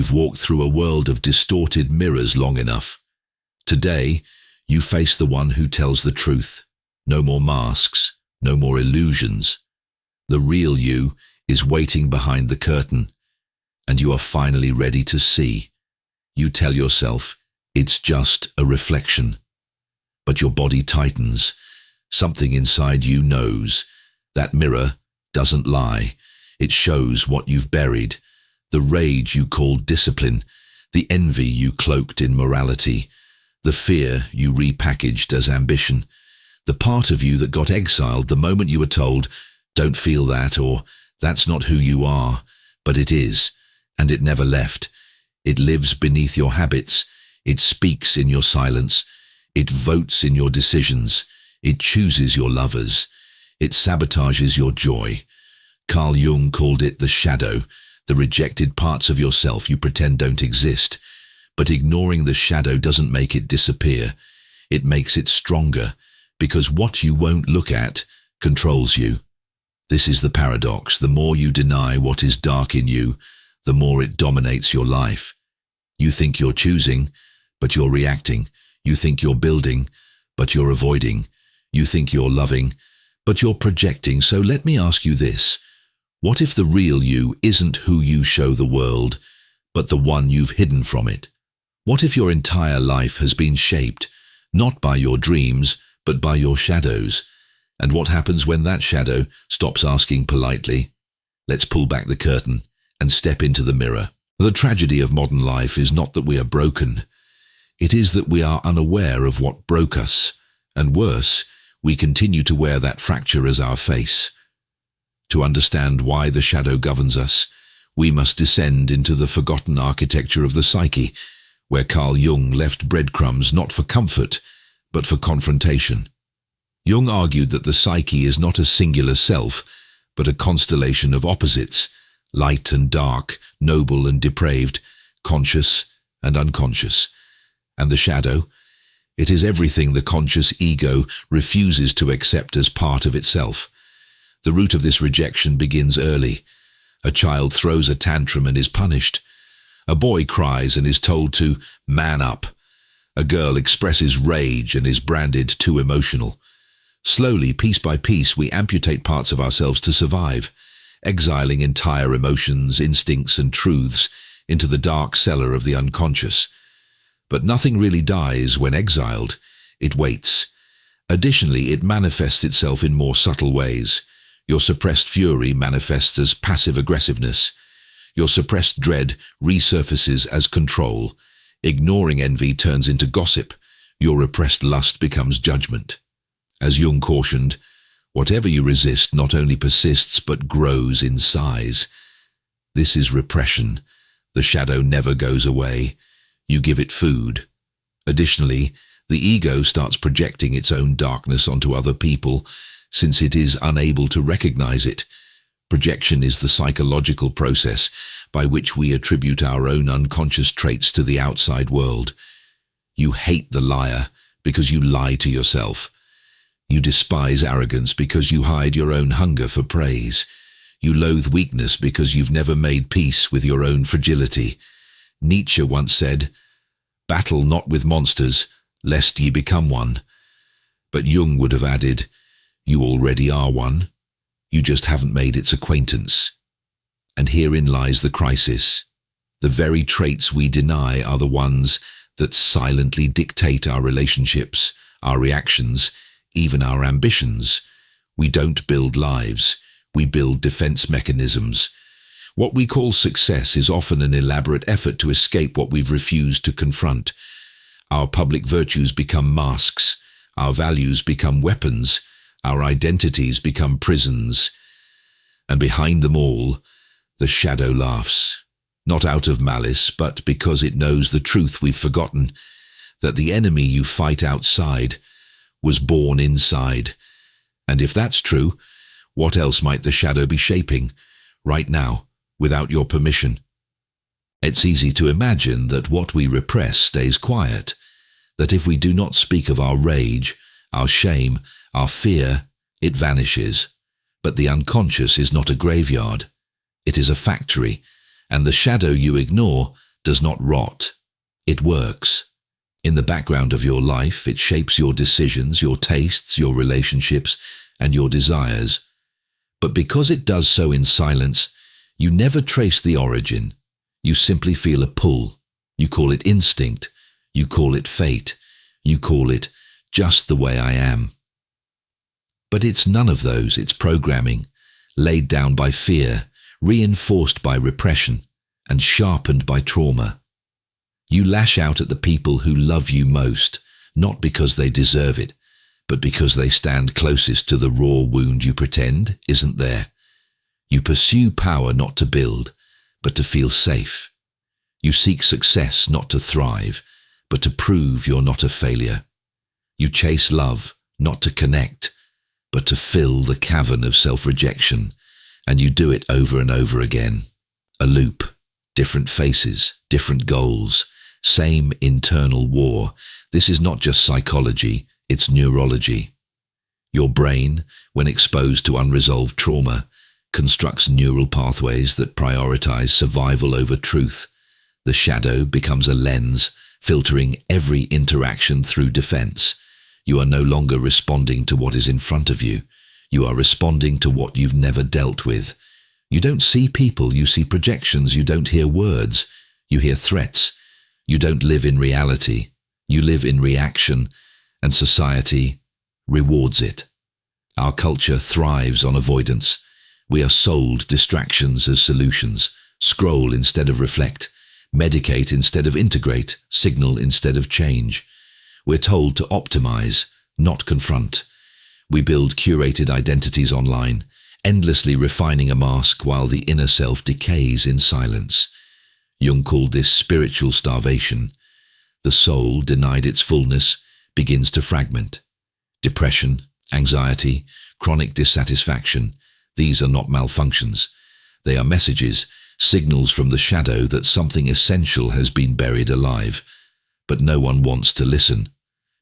You've walked through a world of distorted mirrors long enough. Today, you face the one who tells the truth. No more masks, no more illusions. The real you is waiting behind the curtain, and you are finally ready to see. You tell yourself, it's just a reflection. But your body tightens. Something inside you knows. That mirror doesn't lie. It shows what you've buried. The rage you called discipline, the envy you cloaked in morality, the fear you repackaged as ambition, the part of you that got exiled the moment you were told, don't feel that, or that's not who you are. But it is, and it never left. It lives beneath your habits. It speaks in your silence. It votes in your decisions. It chooses your lovers. It sabotages your joy. Carl Jung called it the shadow, the rejected parts of yourself you pretend don't exist. But ignoring the shadow doesn't make it disappear. It makes it stronger, because what you won't look at controls you. This is the paradox. The more you deny what is dark in you, the more it dominates your life. You think you're choosing, but you're reacting. You think you're building, but you're avoiding. You think you're loving, but you're projecting. So let me ask you this. What if the real you isn't who you show the world, but the one you've hidden from it? What if your entire life has been shaped, not by your dreams, but by your shadows? And what happens when that shadow stops asking politely? Let's pull back the curtain and step into the mirror. The tragedy of modern life is not that we are broken. It is that we are unaware of what broke us, and worse, we continue to wear that fracture as our face. To understand why the shadow governs us, we must descend into the forgotten architecture of the psyche, where Carl Jung left breadcrumbs not for comfort, but for confrontation. Jung argued that the psyche is not a singular self, but a constellation of opposites, light and dark, noble and depraved, conscious and unconscious. And the shadow? It is everything the conscious ego refuses to accept as part of itself. The root of this rejection begins early. A child throws a tantrum and is punished. A boy cries and is told to man up. A girl expresses rage and is branded too emotional. Slowly, piece by piece, we amputate parts of ourselves to survive, exiling entire emotions, instincts and truths into the dark cellar of the unconscious. But nothing really dies when exiled. It waits. Additionally, it manifests itself in more subtle ways. Your suppressed fury manifests as passive aggressiveness. Your suppressed dread resurfaces as control. Ignoring envy turns into gossip. Your repressed lust becomes judgment. As Jung cautioned, whatever you resist not only persists but grows in size. This is repression. The shadow never goes away. You give it food. Additionally, the ego starts projecting its own darkness onto other people, since it is unable to recognize it. Projection is the psychological process by which we attribute our own unconscious traits to the outside world. You hate the liar because you lie to yourself. You despise arrogance because you hide your own hunger for praise. You loathe weakness because you've never made peace with your own fragility. Nietzsche once said, "Battle not with monsters, lest ye become one." But Jung would have added, "You already are one. You just haven't made its acquaintance." And herein lies the crisis. The very traits we deny are the ones that silently dictate our relationships, our reactions, even our ambitions. We don't build lives. We build defense mechanisms. What we call success is often an elaborate effort to escape what we've refused to confront. Our public virtues become masks. Our values become weapons. Our identities become prisons. And behind them all, the shadow laughs. Not out of malice, but because it knows the truth we've forgotten, that the enemy you fight outside was born inside. And if that's true, what else might the shadow be shaping, right now, without your permission? It's easy to imagine that what we repress stays quiet, that if we do not speak of our rage, our shame, our fear, it vanishes. But the unconscious is not a graveyard. It is a factory, and the shadow you ignore does not rot. It works. In the background of your life, it shapes your decisions, your tastes, your relationships, and your desires. But because it does so in silence, you never trace the origin. You simply feel a pull. You call it instinct. You call it fate. You call it just the way I am. But it's none of those. It's programming, laid down by fear, reinforced by repression, and sharpened by trauma. You lash out at the people who love you most, not because they deserve it, but because they stand closest to the raw wound you pretend isn't there. You pursue power not to build, but to feel safe. You seek success not to thrive, but to prove you're not a failure. You chase love not to connect, but to fill the cavern of self-rejection, and you do it over and over again. A loop, different faces, different goals, same internal war. This is not just psychology, it's neurology. Your brain, when exposed to unresolved trauma, constructs neural pathways that prioritize survival over truth. The shadow becomes a lens, filtering every interaction through defense. You are no longer responding to what is in front of you. You are responding to what you've never dealt with. You don't see people, you see projections. You don't hear words, you hear threats. You don't live in reality, you live in reaction, and society rewards it. Our culture thrives on avoidance. We are sold distractions as solutions, scroll instead of reflect, medicate instead of integrate, signal instead of change. We're told to optimize, not confront. We build curated identities online, endlessly refining a mask while the inner self decays in silence. Jung called this spiritual starvation. The soul, denied its fullness, begins to fragment. Depression, anxiety, chronic dissatisfaction, these are not malfunctions. They are messages, signals from the shadow that something essential has been buried alive. But no one wants to listen,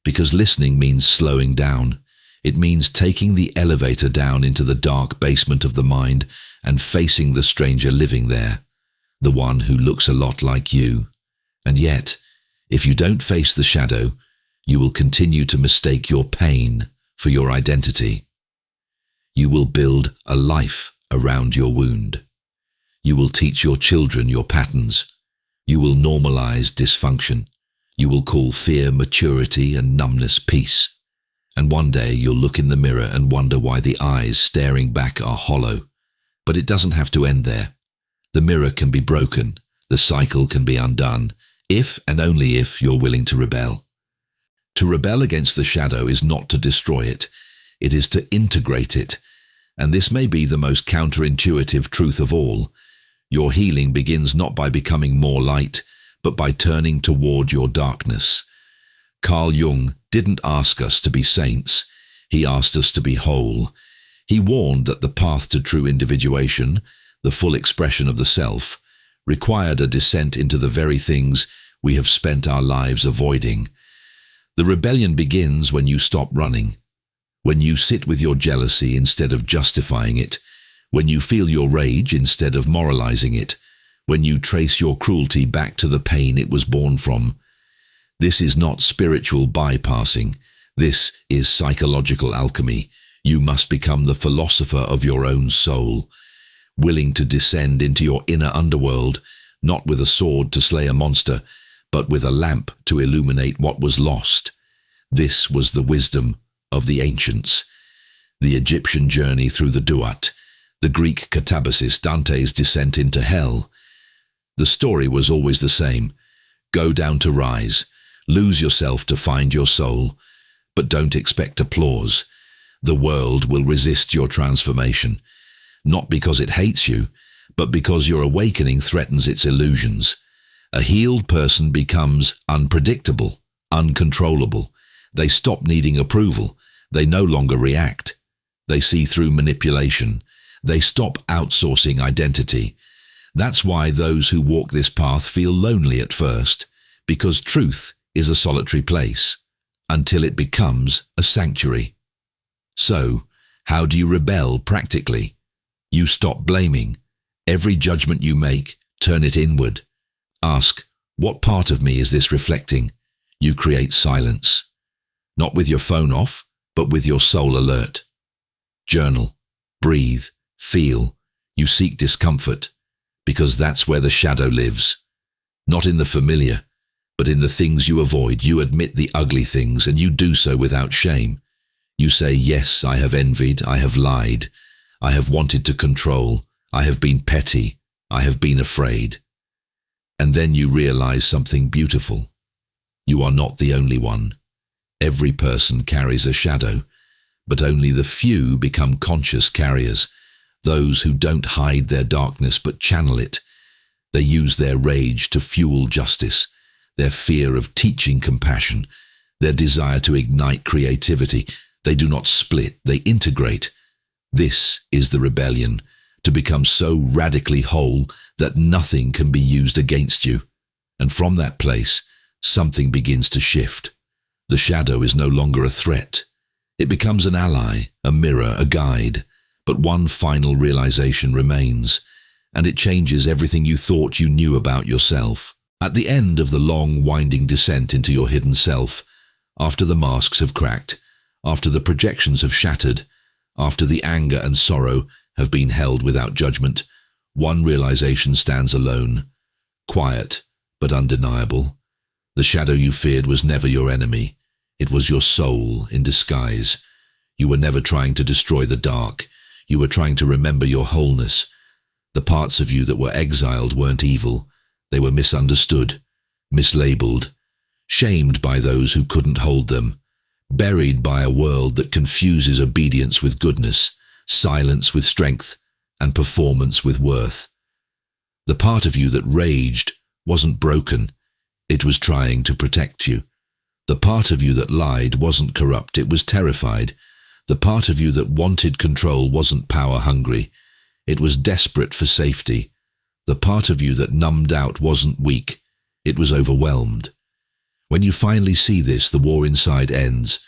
because listening means slowing down. It means taking the elevator down into the dark basement of the mind and facing the stranger living there, the one who looks a lot like you. And yet, if you don't face the shadow, you will continue to mistake your pain for your identity. You will build a life around your wound. You will teach your children your patterns. You will normalize dysfunction. You will call fear maturity and numbness peace. And one day you'll look in the mirror and wonder why the eyes staring back are hollow. But it doesn't have to end there. The mirror can be broken. The cycle can be undone, if and only if you're willing to rebel. To rebel against the shadow is not to destroy it. It is to integrate it. And this may be the most counterintuitive truth of all. Your healing begins not by becoming more light, but by turning toward your darkness. Carl Jung didn't ask us to be saints. He asked us to be whole. He warned that the path to true individuation, the full expression of the self, required a descent into the very things we have spent our lives avoiding. The rebellion begins when you stop running, when you sit with your jealousy instead of justifying it, when you feel your rage instead of moralizing it, when you trace your cruelty back to the pain it was born from. This is not spiritual bypassing. This is psychological alchemy. You must become the philosopher of your own soul, willing to descend into your inner underworld, not with a sword to slay a monster, but with a lamp to illuminate what was lost. This was the wisdom of the ancients. The Egyptian journey through the Duat, the Greek katabasis, Dante's descent into hell. The story was always the same. Go down to rise, lose yourself to find your soul, but don't expect applause. The world will resist your transformation, not because it hates you, but because your awakening threatens its illusions. A healed person becomes unpredictable, uncontrollable. They stop needing approval. They no longer react. They see through manipulation. They stop outsourcing identity. That's why those who walk this path feel lonely at first, because truth is a solitary place, until it becomes a sanctuary. So, how do you rebel practically? You stop blaming. Every judgment you make, turn it inward. Ask, What part of me is this reflecting? You create silence. Not with your phone off, but with your soul alert. Journal, breathe, feel. You seek discomfort, because that's where the shadow lives. Not in the familiar, but in the things you avoid. You admit the ugly things, and you do so without shame. You say, yes, I have envied, I have lied, I have wanted to control, I have been petty, I have been afraid. And then you realize something beautiful. You are not the only one. Every person carries a shadow, but only the few become conscious carriers, those who don't hide their darkness but channel it. They use their rage to fuel justice, their fear of teaching compassion, their desire to ignite creativity. They do not split, they integrate. This is the rebellion, to become so radically whole that nothing can be used against you. And from that place, something begins to shift. The shadow is no longer a threat. It becomes an ally, a mirror, a guide. But one final realization remains, and it changes everything you thought you knew about yourself. At the end of the long, winding descent into your hidden self, after the masks have cracked, after the projections have shattered, after the anger and sorrow have been held without judgment, one realization stands alone, quiet but undeniable. The shadow you feared was never your enemy. It was your soul in disguise. You were never trying to destroy the dark. You were trying to remember your wholeness. The parts of you that were exiled weren't evil. They were misunderstood, mislabeled, shamed by those who couldn't hold them, buried by a world that confuses obedience with goodness, silence with strength, and performance with worth. The part of you that raged wasn't broken. It was trying to protect you. The part of you that lied wasn't corrupt. It was terrified. The part of you that wanted control wasn't power-hungry. It was desperate for safety. The part of you that numbed out wasn't weak. It was overwhelmed. When you finally see this, the war inside ends,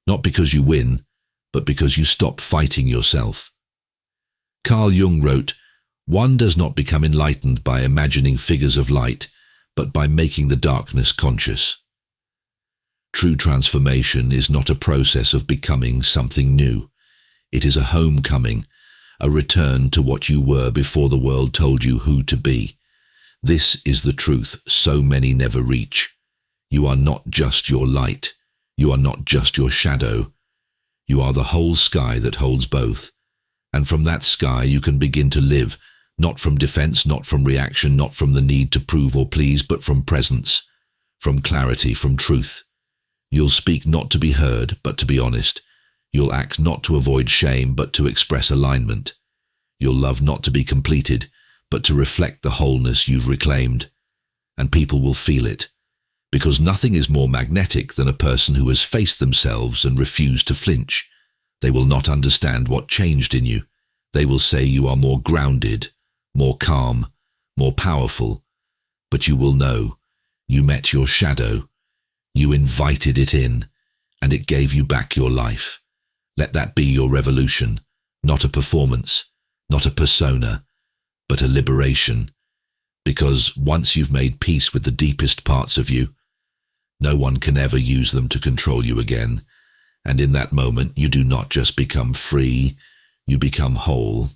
not because you win, but because you stop fighting yourself. Carl Jung wrote, "One does not become enlightened by imagining figures of light, but by making the darkness conscious." True transformation is not a process of becoming something new. It is a homecoming, a return to what you were before the world told you who to be. This is the truth so many never reach. You are not just your light. You are not just your shadow. You are the whole sky that holds both. And from that sky you can begin to live, not from defense, not from reaction, not from the need to prove or please, but from presence, from clarity, from truth. You'll speak not to be heard, but to be honest. You'll act not to avoid shame, but to express alignment. You'll love not to be completed, but to reflect the wholeness you've reclaimed. And people will feel it, because nothing is more magnetic than a person who has faced themselves and refused to flinch. They will not understand what changed in you. They will say you are more grounded, more calm, more powerful. But you will know, you met your shadow. You invited it in, and it gave you back your life. Let that be your revolution, not a performance, not a persona, but a liberation. Because once you've made peace with the deepest parts of you, no one can ever use them to control you again. And in that moment, you do not just become free, you become whole.